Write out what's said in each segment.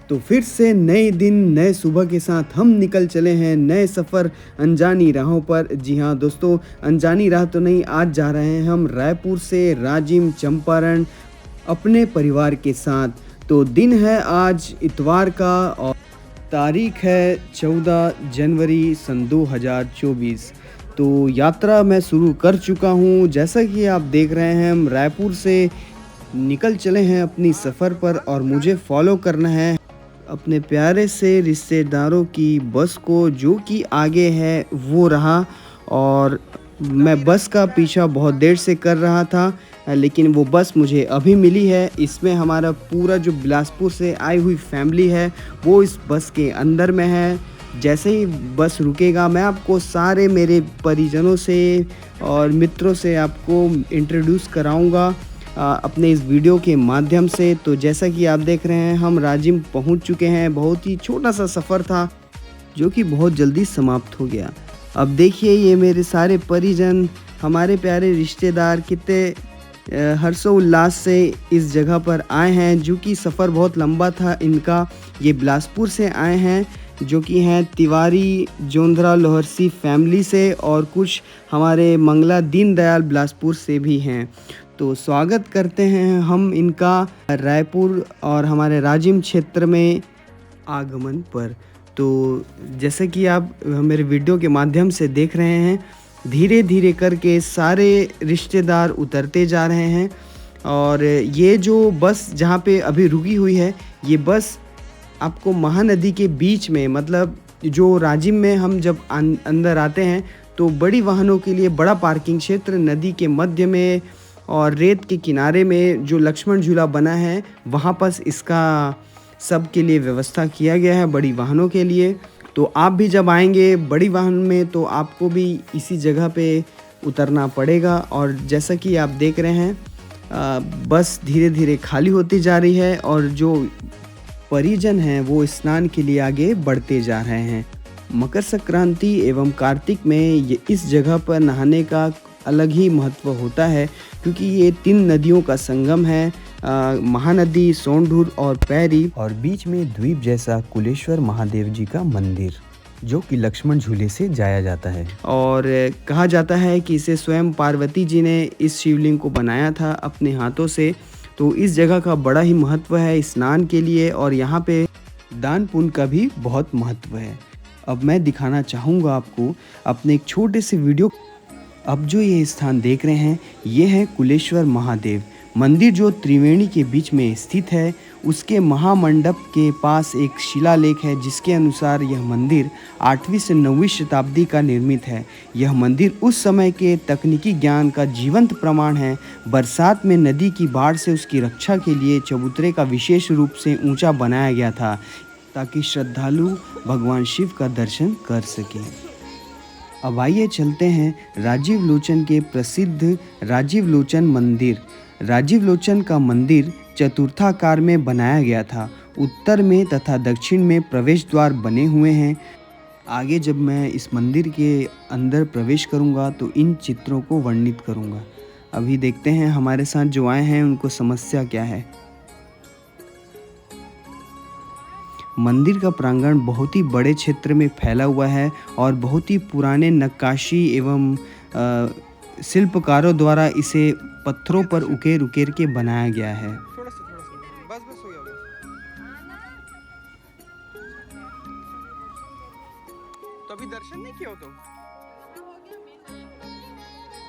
तो फिर से नए दिन नए सुबह के साथ हम निकल चले हैं नए सफ़र अनजानी राहों पर। जी हाँ दोस्तों, अनजानी राह तो नहीं, आज जा रहे हैं हम रायपुर से राजिम चंपारण अपने परिवार के साथ। तो दिन है आज इतवार का और तारीख है 14 जनवरी सन 2024। तो यात्रा मैं शुरू कर चुका हूँ। जैसा कि आप देख रहे हैं, हम रायपुर से निकल चले हैं अपनी सफ़र पर और मुझे फॉलो करना है अपने प्यारे से रिश्तेदारों की बस को, जो कि आगे है वो रहा। और मैं बस का पीछा बहुत देर से कर रहा था, लेकिन वो बस मुझे अभी मिली है। इसमें हमारा पूरा जो बिलासपुर से आई हुई फैमिली है वो इस बस के अंदर में है। जैसे ही बस रुकेगा मैं आपको सारे मेरे परिजनों से और मित्रों से आपको इंट्रोड्यूस कराऊंगा अपने इस वीडियो के माध्यम से। तो जैसा कि आप देख रहे हैं, हम राजिम पहुंच चुके हैं। बहुत ही छोटा सा सफ़र था जो कि बहुत जल्दी समाप्त हो गया। अब देखिए, ये मेरे सारे परिजन, हमारे प्यारे रिश्तेदार कितने हर्षोल्लास से इस जगह पर आए हैं, जो कि सफ़र बहुत लंबा था इनका। ये बिलासपुर से आए हैं, जो कि हैं तिवारी जोंधरा लोहरसी फैमिली से, और कुछ हमारे मंगला दीनदयाल बिलासपुर से भी हैं। तो स्वागत करते हैं हम इनका रायपुर और हमारे राजिम क्षेत्र में आगमन पर। तो जैसे कि आप मेरे वीडियो के माध्यम से देख रहे हैं, धीरे धीरे करके सारे रिश्तेदार उतरते जा रहे हैं। और ये जो बस जहाँ पे अभी रुकी हुई है, ये बस आपको महानदी के बीच में, मतलब जो राजिम में हम जब अंदर आते हैं तो बड़ी वाहनों के लिए बड़ा पार्किंग क्षेत्र नदी के मध्य में और रेत के किनारे में जो लक्ष्मण झूला बना है, वहाँ पर इसका सब के लिए व्यवस्था किया गया है बड़ी वाहनों के लिए। तो आप भी जब आएंगे बड़ी वाहन में तो आपको भी इसी जगह पे उतरना पड़ेगा। और जैसा कि आप देख रहे हैं, बस धीरे धीरे खाली होती जा रही है और जो परिजन हैं वो स्नान के लिए आगे बढ़ते जा रहे हैं। मकर संक्रांति एवं कार्तिक में ये इस जगह पर नहाने का अलग ही महत्व होता है, क्योंकि ये 3 नदियों का संगम है, महानदी, सोंढूर और पैरी, और बीच में द्वीप जैसा कुलेश्वर महादेव जी का मंदिर, जो कि लक्ष्मण झूले से जाया जाता है। और कहा जाता है कि इसे स्वयं पार्वती जी ने इस शिवलिंग को बनाया था अपने हाथों से। तो इस जगह का बड़ा ही महत्व है स्नान के लिए, और यहाँ पे दान पुण्य का भी बहुत महत्व है। अब मैं दिखाना चाहूँगा आपको अपने एक छोटे से वीडियो। अब जो ये स्थान देख रहे हैं, ये है कुलेश्वर महादेव मंदिर, जो त्रिवेणी के बीच में स्थित है। उसके महामंडप के पास एक शिलालेख है, जिसके अनुसार यह मंदिर 8वीं से 9वीं शताब्दी का निर्मित है। यह मंदिर उस समय के तकनीकी ज्ञान का जीवंत प्रमाण है। बरसात में नदी की बाढ़ से उसकी रक्षा के लिए चबूतरे का विशेष रूप से ऊंचा बनाया गया था, ताकि श्रद्धालु भगवान शिव का दर्शन कर सकें। अब आइए चलते हैं राजीव लोचन के प्रसिद्ध राजीव लोचन मंदिर। राजीव लोचन का मंदिर चतुर्थाकार में बनाया गया था। उत्तर में तथा दक्षिण में प्रवेश द्वार बने हुए हैं। आगे जब मैं इस मंदिर के अंदर प्रवेश करूंगा तो इन चित्रों को वर्णित करूंगा। अभी देखते हैं हमारे साथ जो आए हैं उनको समस्या क्या है। मंदिर का प्रांगण बहुत ही बड़े क्षेत्र में फैला हुआ है और बहुत ही पुराने नक्काशी एवं शिल्पकारों द्वारा इसे पत्थरों पर उकेर उकेर के बनाया गया है। बस हो गया। तो अभी दर्शन नहीं किया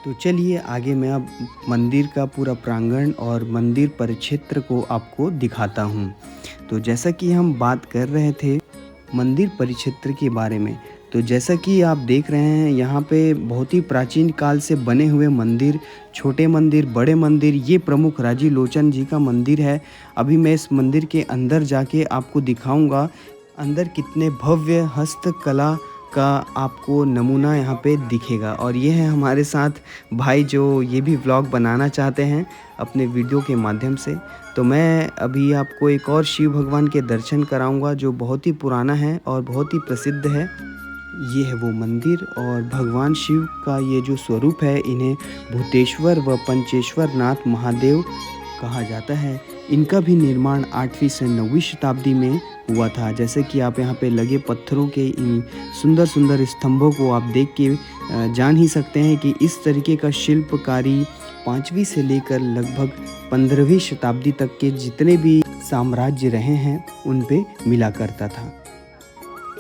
तो चलिए आगे मैं अब मंदिर का पूरा प्रांगण और मंदिर परिक्षेत्र को आपको दिखाता हूँ। तो जैसा कि हम बात कर रहे थे मंदिर परिक्षेत्र के बारे में, तो जैसा कि आप देख रहे हैं, यहाँ पे बहुत ही प्राचीन काल से बने हुए मंदिर, छोटे मंदिर, बड़े मंदिर, ये प्रमुख राजीव लोचन जी का मंदिर है। अभी मैं इस मंदिर के अंदर जाके आपको दिखाऊंगा अंदर कितने भव्य हस्तकला का आपको नमूना यहाँ पे दिखेगा। और ये है हमारे साथ भाई, जो ये भी व्लॉग बनाना चाहते हैं अपने वीडियो के माध्यम से। तो मैं अभी आपको एक और शिव भगवान के दर्शन कराऊंगा, जो बहुत ही पुराना है और बहुत ही प्रसिद्ध है। ये है वो मंदिर, और भगवान शिव का ये जो स्वरूप है, इन्हें भूतेश्वर व पंचेश्वर नाथ महादेव कहा जाता है। इनका भी निर्माण 8वीं से 9वीं शताब्दी में हुआ था। जैसे कि आप यहाँ पे लगे पत्थरों के इन सुंदर सुंदर स्तंभों को आप देख के जान ही सकते हैं कि इस तरीके का शिल्पकारी 5वीं से लेकर लगभग 15वीं शताब्दी तक के जितने भी साम्राज्य रहे हैं उन पे मिला करता था।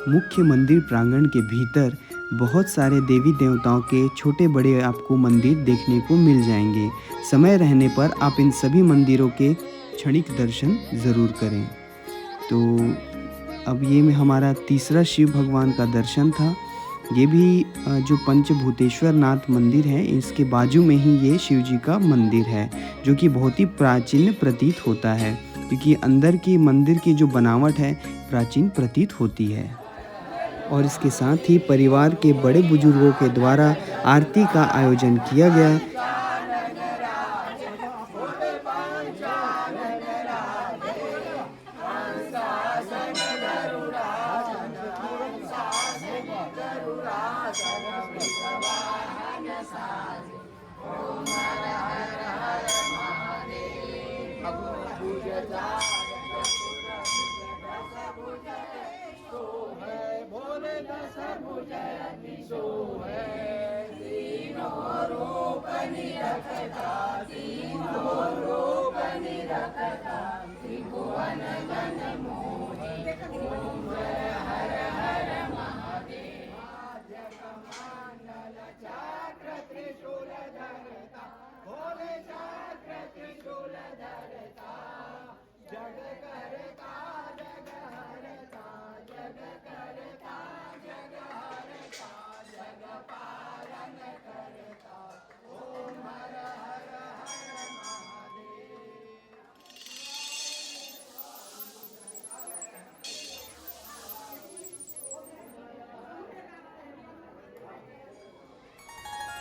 मुख्य मंदिर प्रांगण के भीतर बहुत सारे देवी देवताओं के छोटे बड़े आपको मंदिर देखने को मिल जाएंगे। समय रहने पर आप इन सभी मंदिरों के क्षणिक दर्शन ज़रूर करें। तो अब ये में हमारा तीसरा शिव भगवान का दर्शन था। ये भी जो पंचभूतेश्वर नाथ मंदिर है इसके बाजू में ही ये शिव जी का मंदिर है, जो कि बहुत ही प्राचीन प्रतीत होता है, क्योंकि अंदर की मंदिर की जो बनावट है प्राचीन प्रतीत होती है। और इसके साथ ही परिवार के बड़े बुजुर्गों के द्वारा आरती का आयोजन किया गया।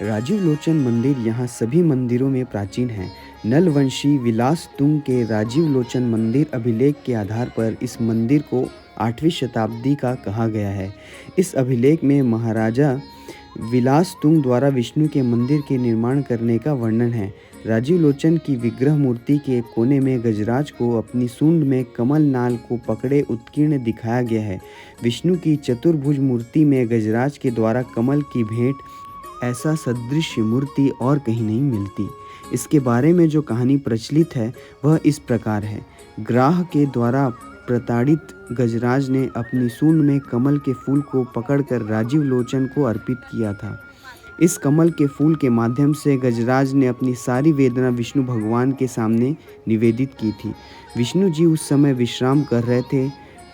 राजीव लोचन मंदिर यहाँ सभी मंदिरों में प्राचीन है। नलवंशी विलास तुंग के राजीव लोचन मंदिर अभिलेख के आधार पर इस मंदिर को 8वीं शताब्दी का कहा गया है। इस अभिलेख में महाराजा विलास तुंग द्वारा विष्णु के मंदिर के निर्माण करने का वर्णन है। राजीव लोचन की विग्रह मूर्ति के कोने में गजराज को अपनी सूंड में कमल नाल को पकड़े उत्कीर्ण दिखाया गया है। विष्णु की चतुर्भुज मूर्ति में गजराज के द्वारा कमल की भेंट ऐसा सदृश मूर्ति और कहीं नहीं मिलती। इसके बारे में जो कहानी प्रचलित है वह इस प्रकार है। ग्राह के द्वारा प्रताड़ित गजराज ने अपनी सूंड में कमल के फूल को पकड़कर राजीव लोचन को अर्पित किया था। इस कमल के फूल के माध्यम से गजराज ने अपनी सारी वेदना विष्णु भगवान के सामने निवेदित की थी। विष्णु जी उस समय विश्राम कर रहे थे।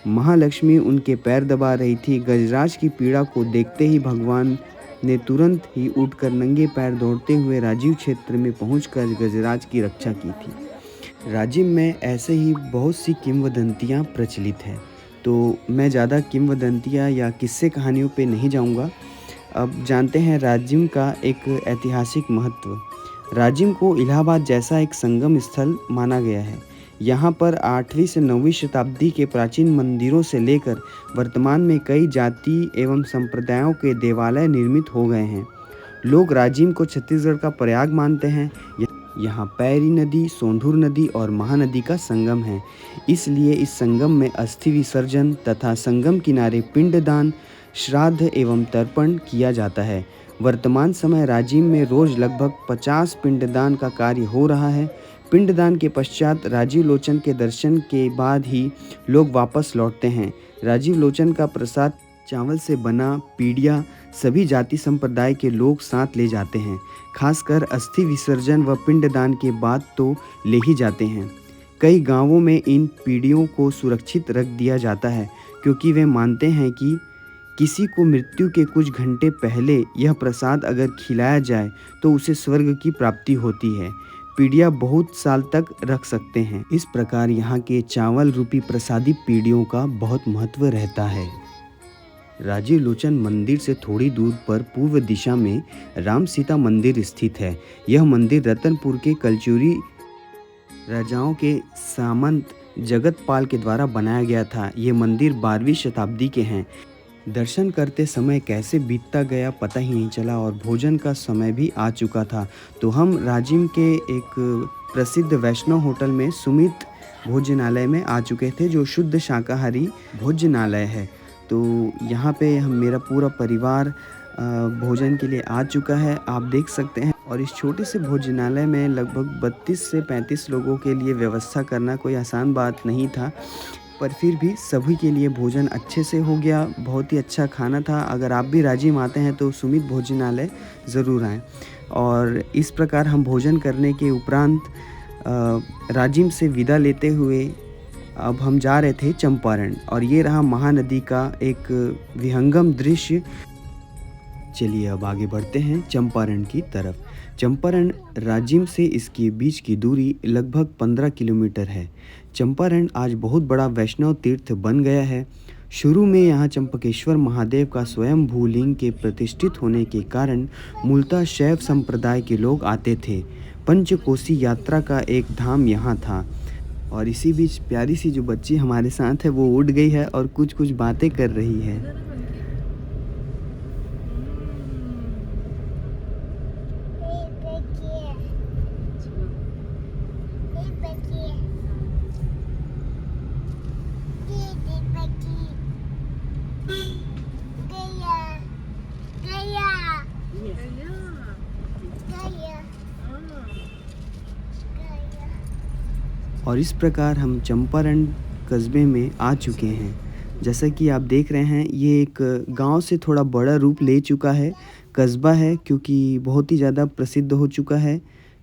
महालक्ष्मी उनके पैर दबा रही थी। गजराज की पीड़ा को देखते ही भगवान ने तुरंत ही उठकर नंगे पैर दौड़ते हुए राजीव क्षेत्र में पहुंचकर गजराज की रक्षा की थी। राजीव में ऐसे ही बहुत सी किंवदंतियां प्रचलित हैं, तो मैं ज़्यादा किंवदंतियां या किस्से कहानियों पे नहीं जाऊंगा। अब जानते हैं राजिम का एक ऐतिहासिक महत्व। राजिम को इलाहाबाद जैसा एक संगम स्थल माना गया है। यहाँ पर 8वीं से 9वीं शताब्दी के प्राचीन मंदिरों से लेकर वर्तमान में कई जाति एवं संप्रदायों के देवालय निर्मित हो गए हैं। लोग राजिम को छत्तीसगढ़ का प्रयाग मानते हैं। यहाँ पैरी नदी, सोंढूर नदी और महानदी का संगम है, इसलिए इस संगम में अस्थि विसर्जन तथा संगम किनारे पिंडदान, श्राद्ध एवं तर्पण किया जाता है। वर्तमान समय राजिम में रोज लगभग 50 पिंडदान का कार्य हो रहा है। पिंडदान के पश्चात राजीव लोचन के दर्शन के बाद ही लोग वापस लौटते हैं। राजीव लोचन का प्रसाद चावल से बना पीड़िया सभी जाति संप्रदाय के लोग साथ ले जाते हैं। खासकर अस्थि विसर्जन व पिंडदान के बाद तो ले ही जाते हैं। कई गांवों में इन पीड़ियों को सुरक्षित रख दिया जाता है, क्योंकि वे मानते हैं कि किसी को मृत्यु के कुछ घंटे पहले यह प्रसाद अगर खिलाया जाए तो उसे स्वर्ग की प्राप्ति होती है। पीड़िया बहुत साल तक रख सकते हैं। इस प्रकार यहाँ के चावल रूपी प्रसादी पीड़ियों का बहुत महत्व रहता है। राजीव लोचन मंदिर से थोड़ी दूर पर पूर्व दिशा में राम सीता मंदिर स्थित है। यह मंदिर रतनपुर के कलचुरी राजाओं के सामंत जगतपाल के द्वारा बनाया गया था। ये मंदिर 12वीं शताब्दी के हैं। दर्शन करते समय कैसे बीतता गया पता ही नहीं चला और भोजन का समय भी आ चुका था। तो हम राजिम के एक प्रसिद्ध वैष्णव होटल में सुमित भोजनालय में आ चुके थे, जो शुद्ध शाकाहारी भोजनालय है। तो यहाँ पे हम मेरा पूरा परिवार भोजन के लिए आ चुका है, आप देख सकते हैं। और इस छोटे से भोजनालय में लगभग 32 से 35 लोगों के लिए व्यवस्था करना कोई आसान बात नहीं था, पर फिर भी सभी के लिए भोजन अच्छे से हो गया। बहुत ही अच्छा खाना था। अगर आप भी राजिम आते हैं तो सुमित भोजनालय ज़रूर आएँ। और इस प्रकार हम भोजन करने के उपरांत राजिम से विदा लेते हुए अब हम जा रहे थे चंपारण, और ये रहा महानदी का एक विहंगम दृश्य। चलिए अब आगे बढ़ते हैं चंपारण की तरफ। चंपारण राजिम से इसके बीच की दूरी लगभग 15 किलोमीटर है। चंपारण आज बहुत बड़ा वैष्णव तीर्थ बन गया है। शुरू में यहाँ चंपकेश्वर महादेव का स्वयं भूलिंग के प्रतिष्ठित होने के कारण मूलतः शैव संप्रदाय के लोग आते थे। पंचकोसी यात्रा का एक धाम यहाँ था। और इसी बीच प्यारी सी जो बच्ची हमारे साथ है वो उड़ गई है और कुछ कुछ बातें कर रही है। और इस प्रकार हम चंपारण कस्बे में आ चुके हैं। जैसा कि आप देख रहे हैं, ये एक गांव से थोड़ा बड़ा रूप ले चुका है, कस्बा है, क्योंकि बहुत ही ज़्यादा प्रसिद्ध हो चुका है,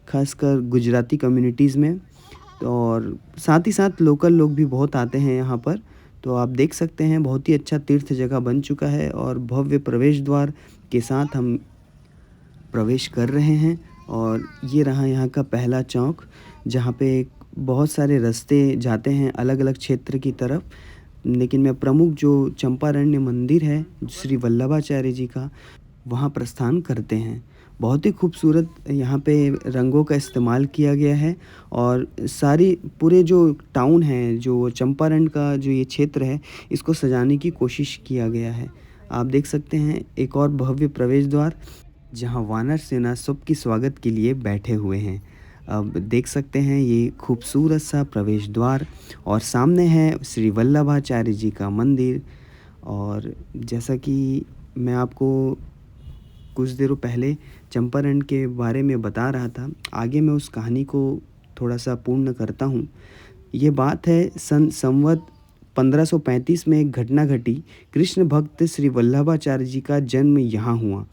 खासकर गुजराती कम्युनिटीज़ में। और साथ ही साथ लोकल लोग भी बहुत आते हैं यहाँ पर। तो आप देख सकते हैं बहुत ही अच्छा तीर्थ जगह बन चुका है, और भव्य प्रवेश द्वार के साथ हम प्रवेश कर रहे हैं। और ये रहा यहाँ का पहला चौक, जहाँ पे बहुत सारे रास्ते जाते हैं अलग अलग क्षेत्र की तरफ, लेकिन मैं प्रमुख जो चंपारण्य मंदिर है श्री वल्लभाचार्य जी का, वहाँ प्रस्थान करते हैं। बहुत ही खूबसूरत यहाँ पे रंगों का इस्तेमाल किया गया है, और सारी पूरे जो टाउन है, जो चंपारण का जो ये क्षेत्र है, इसको सजाने की कोशिश किया गया है। आप देख सकते हैं एक और भव्य प्रवेश द्वार, जहाँ वानर सेना सबकी स्वागत के लिए बैठे हुए हैं। अब देख सकते हैं ये खूबसूरत सा प्रवेश द्वार, और सामने है श्री वल्लभाचार्य जी का मंदिर। और जैसा कि मैं आपको कुछ देरों पहले चंपारण के बारे में बता रहा था, आगे मैं उस कहानी को थोड़ा सा पूर्ण करता हूँ। ये बात है संवत 1535 में एक घटना घटी। कृष्ण भक्त श्री वल्लभाचार्य जी का जन्म यहाँ हुआ।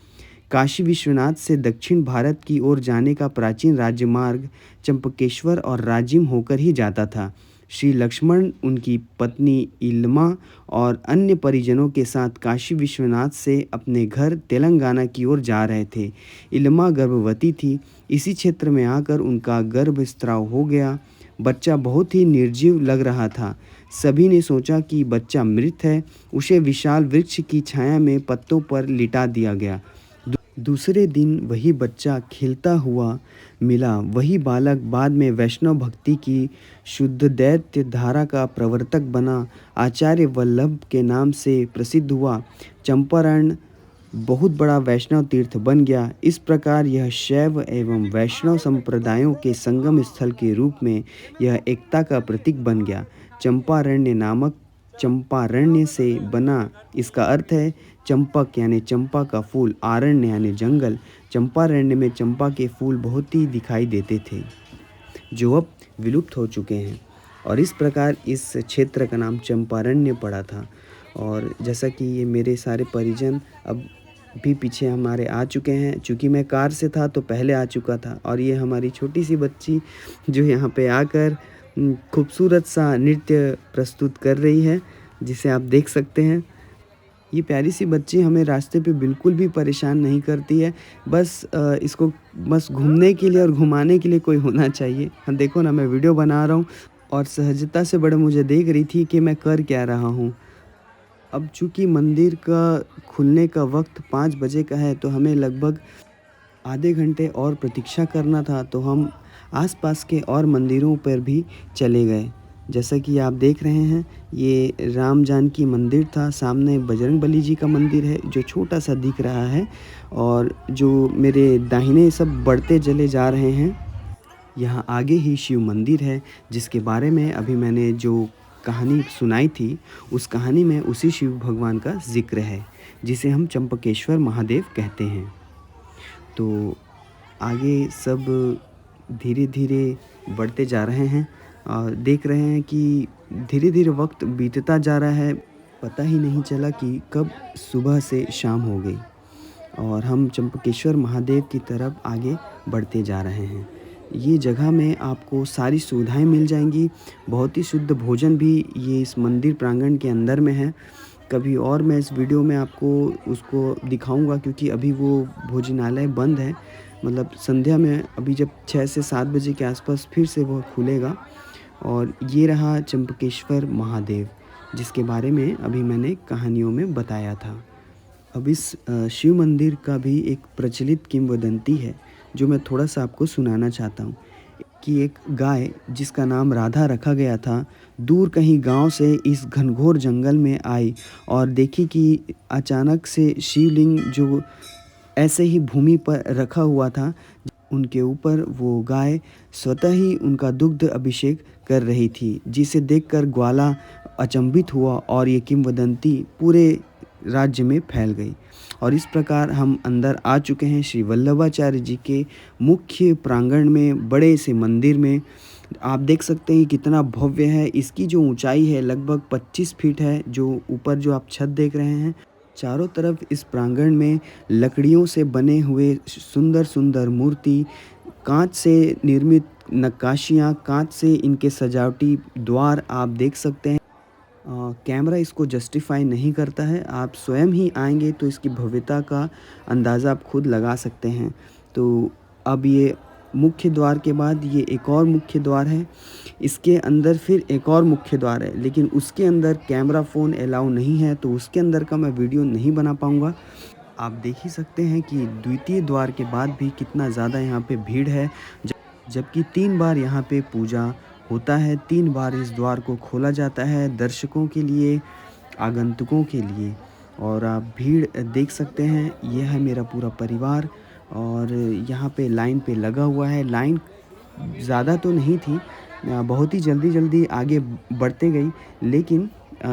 काशी विश्वनाथ से दक्षिण भारत की ओर जाने का प्राचीन राजमार्ग चंपकेश्वर और राजिम होकर ही जाता था। श्री लक्ष्मण, उनकी पत्नी इल्मा और अन्य परिजनों के साथ काशी विश्वनाथ से अपने घर तेलंगाना की ओर जा रहे थे। इल्मा गर्भवती थी। इसी क्षेत्र में आकर उनका गर्भस्राव हो गया। बच्चा बहुत ही निर्जीव लग रहा था। सभी ने सोचा कि बच्चा मृत है। उसे विशाल वृक्ष की छाया में पत्तों पर लिटा दिया गया। दूसरे दिन वही बच्चा खिलता हुआ मिला। वही बालक बाद में वैष्णव भक्ति की शुद्ध दैत्य धारा का प्रवर्तक बना, आचार्य वल्लभ के नाम से प्रसिद्ध हुआ। चंपारण बहुत बड़ा वैष्णव तीर्थ बन गया। इस प्रकार यह शैव एवं वैष्णव संप्रदायों के संगम स्थल के रूप में यह एकता का प्रतीक बन गया। चंपारण्य नामक चंपारण्य से बना, इसका अर्थ है चंपक यानी चंपा का फूल, आरण्य यानी जंगल। चंपारण्य में चंपा के फूल बहुत ही दिखाई देते थे, जो अब विलुप्त हो चुके हैं, और इस प्रकार इस क्षेत्र का नाम चंपारण्य पड़ा था। और जैसा कि ये मेरे सारे परिजन अब भी पीछे हमारे आ चुके हैं, चूँकि मैं कार से था तो पहले आ चुका था। और ये हमारी छोटी सी बच्ची जो यहाँ पे आकर खूबसूरत सा नृत्य प्रस्तुत कर रही है, जिसे आप देख सकते हैं। ये प्यारी सी बच्ची हमें रास्ते पे बिल्कुल भी परेशान नहीं करती है। बस इसको बस घूमने के लिए और घुमाने के लिए कोई होना चाहिए। हाँ, देखो ना, मैं वीडियो बना रहा हूँ और सहजता से बड़े मुझे देख रही थी कि मैं कर क्या रहा हूँ। अब चूँकि मंदिर का खुलने का वक्त 5 बजे का है, तो हमें लगभग आधे घंटे और प्रतीक्षा करना था। तो हम आसपास के और मंदिरों पर भी चले गए। जैसा कि आप देख रहे हैं, ये राम जानकी मंदिर था। सामने बजरंगबली जी का मंदिर है, जो छोटा सा दिख रहा है, और जो मेरे दाहिने सब बढ़ते चले जा रहे हैं, यहाँ आगे ही शिव मंदिर है, जिसके बारे में अभी मैंने जो कहानी सुनाई थी, उस कहानी में उसी शिव भगवान का ज़िक्र है, जिसे हम चंपकेश्वर महादेव कहते हैं। तो आगे सब धीरे-धीरे बढ़ते जा रहे हैं और देख रहे हैं कि धीरे-धीरे वक्त बीतता जा रहा है। पता ही नहीं चला कि कब सुबह से शाम हो गई और हम चंपकेश्वर महादेव की तरफ आगे बढ़ते जा रहे हैं। ये जगह में आपको सारी सुविधाएं मिल जाएंगी। बहुत ही शुद्ध भोजन भी ये इस मंदिर प्रांगण के अंदर में है। कभी और मैं इस वीडियो में आपको उसको दिखाऊंगा, क्योंकि अभी वो भोजनालय बंद है। मतलब संध्या में अभी जब 6 से 7 बजे के आसपास फिर से वो खुलेगा। और ये रहा चंपकेश्वर महादेव, जिसके बारे में अभी मैंने कहानियों में बताया था। अब इस शिव मंदिर का भी एक प्रचलित किंवदंती है, जो मैं थोड़ा सा आपको सुनाना चाहता हूँ। कि एक गाय जिसका नाम राधा रखा गया था, दूर कहीं गांव से इस घनघोर जंगल में आई और देखी कि अचानक से शिवलिंग जो ऐसे ही भूमि पर रखा हुआ था, उनके ऊपर वो गाय स्वतः ही उनका दुग्ध अभिषेक कर रही थी, जिसे देखकर ग्वाला अचंभित हुआ और ये किंवदंती पूरे राज्य में फैल गई। और इस प्रकार हम अंदर आ चुके हैं श्री वल्लभाचार्य जी के मुख्य प्रांगण में, बड़े से मंदिर में। आप देख सकते हैं कितना भव्य है। इसकी जो ऊंचाई है लगभग 25 फीट है। जो ऊपर जो आप छत देख रहे हैं, चारों तरफ इस प्रांगण में लकड़ियों से बने हुए सुंदर सुंदर मूर्ति, कांच से निर्मित नक्काशियाँ, कांच से इनके सजावटी द्वार आप देख सकते हैं। कैमरा इसको जस्टिफाई नहीं करता है, आप स्वयं ही आएंगे तो इसकी भव्यता का अंदाज़ा आप खुद लगा सकते हैं। तो अब ये मुख्य द्वार के बाद ये एक और मुख्य द्वार है, इसके अंदर फिर एक और मुख्य द्वार है, लेकिन उसके अंदर कैमरा फ़ोन अलाउ नहीं है, तो उसके अंदर का मैं वीडियो नहीं बना पाऊँगा। आप देख ही सकते हैं कि द्वितीय द्वार के बाद भी कितना ज़्यादा यहाँ पे भीड़ है, जबकि 3 बार यहाँ पे पूजा होता है। 3 बार इस द्वार को खोला जाता है दर्शकों के लिए, आगंतुकों के लिए। और आप भीड़ देख सकते हैं, यह है मेरा पूरा परिवार और यहाँ पे लाइन पे लगा हुआ है। लाइन ज़्यादा तो नहीं थी, बहुत ही जल्दी आगे बढ़ते गई, लेकिन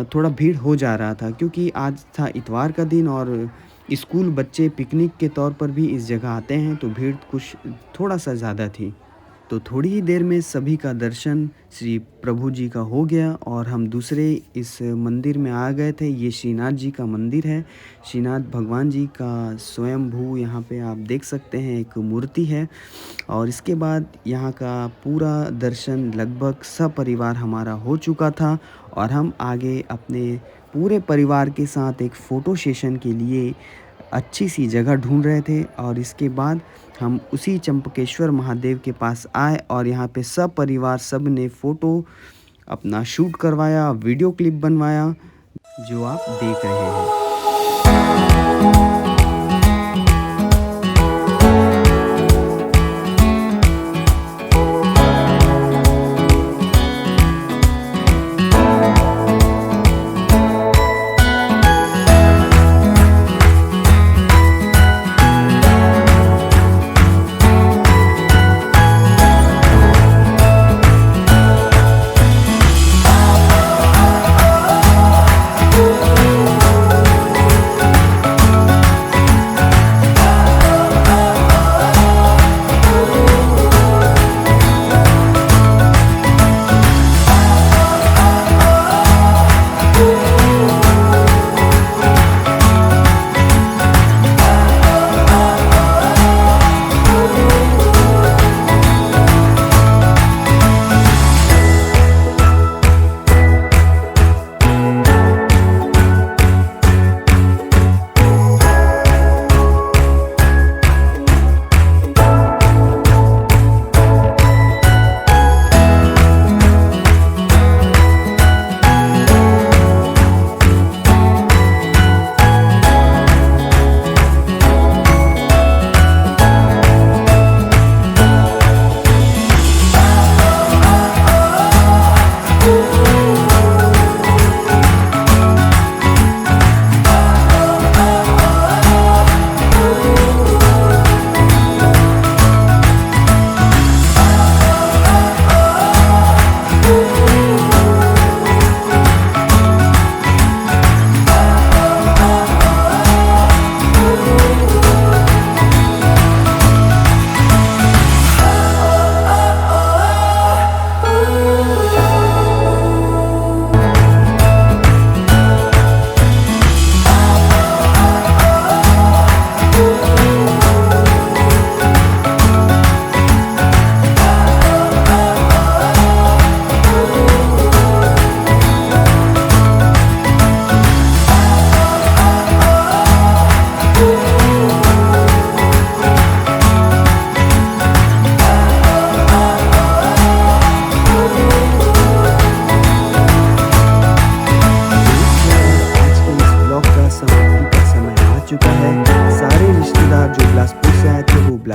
थोड़ा भीड़ हो जा रहा था, क्योंकि आज था इतवार का दिन और स्कूल बच्चे पिकनिक के तौर पर भी इस जगह आते हैं, तो भीड़ कुछ थोड़ा सा ज़्यादा थी। तो थोड़ी ही देर में सभी का दर्शन श्री प्रभु जी का हो गया और हम दूसरे इस मंदिर में आ गए थे। ये श्रीनाथ जी का मंदिर है। श्रीनाथ भगवान जी का स्वयंभू यहाँ पे आप देख सकते हैं, एक मूर्ति है। और इसके बाद यहाँ का पूरा दर्शन लगभग सपरिवार हमारा हो चुका था और हम आगे अपने पूरे परिवार के साथ एक फ़ोटो सेशन के लिए अच्छी सी जगह ढूंढ रहे थे। और इसके बाद हम उसी चंपकेश्वर महादेव के पास आए और यहाँ पे सब परिवार सब ने फ़ोटो अपना शूट करवाया, वीडियो क्लिप बनवाया, जो आप देख रहे हैं।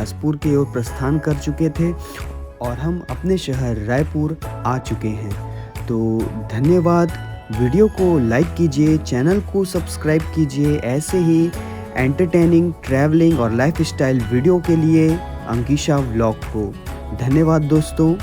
बिलासपुर की ओर प्रस्थान कर चुके थे और हम अपने शहर रायपुर आ चुके हैं। तो धन्यवाद। वीडियो को लाइक कीजिए, चैनल को सब्सक्राइब कीजिए ऐसे ही एंटरटेनिंग, ट्रैवलिंग और लाइफस्टाइल वीडियो के लिए अंकिशा व्लॉग को। धन्यवाद दोस्तों।